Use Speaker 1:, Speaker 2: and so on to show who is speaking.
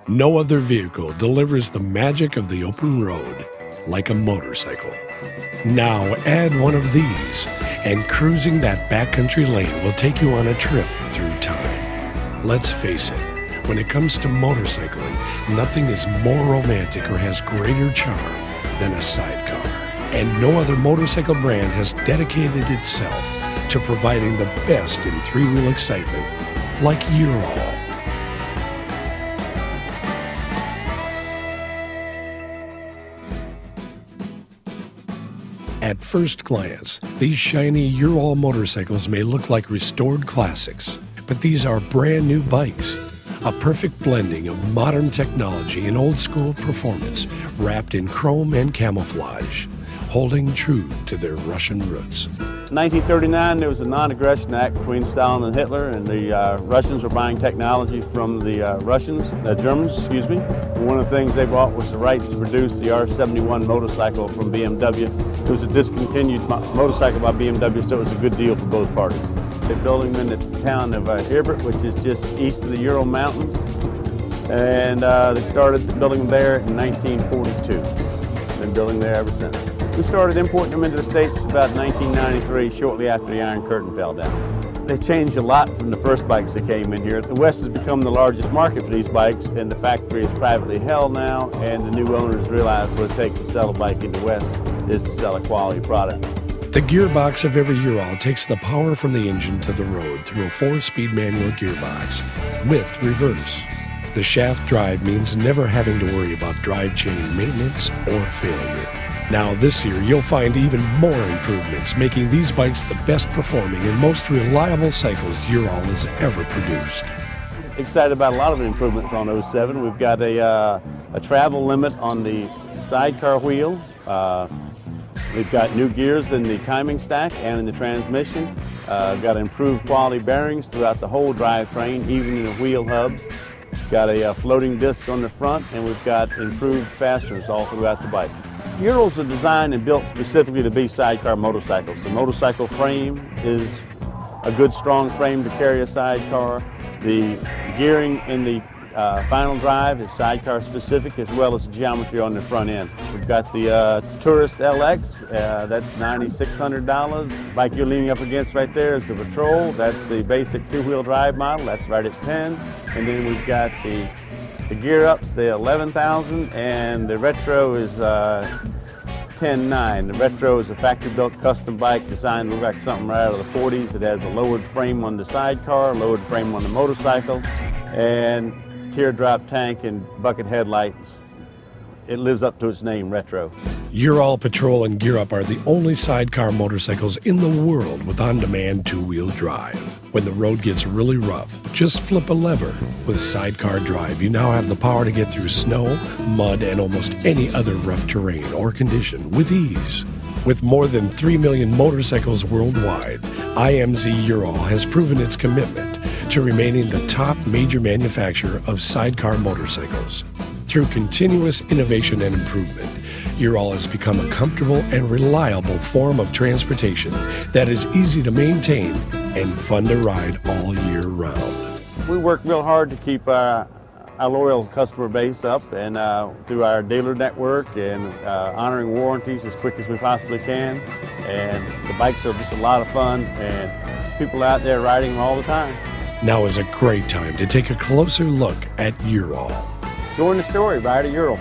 Speaker 1: No other vehicle delivers the magic of the open road like a motorcycle. Now add one of these, and cruising that backcountry lane will take you on a trip through time. Let's face it, when it comes to motorcycling, nothing is more romantic or has greater charm than a sidecar. And no other motorcycle brand has dedicated itself to providing the best in three-wheel excitement like Ural. At first glance, these shiny Ural motorcycles may look like restored classics, but these are brand new bikes. A perfect blending of modern technology and old-school performance wrapped in chrome and camouflage, holding true to their Russian roots.
Speaker 2: In 1939, there was a non-aggression act between Stalin and Hitler, and the Russians were buying technology from the Germans, excuse me. And one of the things they bought was the rights to produce the R71 motorcycle from BMW. It was a discontinued motorcycle by BMW, so it was a good deal for both parties. They're building them in the town of Ibert, which is just east of the Ural Mountains, and they started building them there in 1942. Been building there ever since. We started importing them into the States about 1993, shortly after the Iron Curtain fell down. They changed a lot from the first bikes that came in here. The West has become the largest market for these bikes, and the factory is privately held now, and the new owners realize what it takes to sell a bike in the West is to sell a quality product.
Speaker 1: The gearbox of every Ural takes the power from the engine to the road through a 4-speed manual gearbox with reverse. The shaft drive means never having to worry about drive chain maintenance or failure. Now this year, you'll find even more improvements, making these bikes the best performing and most reliable cycles Ural has ever produced.
Speaker 2: Excited about a lot of the improvements on 07. We've got a travel limit on the sidecar wheel. We've got new gears in the timing stack and in the transmission. We've got improved quality bearings throughout the whole drivetrain, even in the wheel hubs. We've got a floating disc on the front, and we've got improved fasteners all throughout the bike. Urals are designed and built specifically to be sidecar motorcycles. The motorcycle frame is a good, strong frame to carry a sidecar. The gearing in the final drive is sidecar specific, as well as geometry on the front end. We've got the Tourist LX, that's $9,600. Bike you're leaning up against right there is the Patrol. That's the basic two-wheel drive model, that's right at 10. And then we've got the gear ups, the 11,000, and the Retro is 10.9. The Retro is a factory-built custom bike designed to look like something right out of the 40s. It has a lowered frame on the sidecar, lowered frame on the motorcycle, and teardrop tank and bucket headlights. It lives up to its name, Retro.
Speaker 1: Ural, Patrol, and Gear Up are the only sidecar motorcycles in the world with on-demand two-wheel drive. When the road gets really rough, just flip a lever. With sidecar drive, you now have the power to get through snow, mud, and almost any other rough terrain or condition with ease. With more than 3 million motorcycles worldwide, IMZ Ural has proven its commitment to remaining the top major manufacturer of sidecar motorcycles. Through continuous innovation and improvement, Ural has become a comfortable and reliable form of transportation that is easy to maintain and fun to ride all year round.
Speaker 2: We work real hard to keep our loyal customer base up, and through our dealer network and honoring warranties as quick as we possibly can. And the bikes are just a lot of fun, and people out there riding them all the time.
Speaker 1: Now is a great time to take a closer look at Ural.
Speaker 2: Join the story, ride a Ural.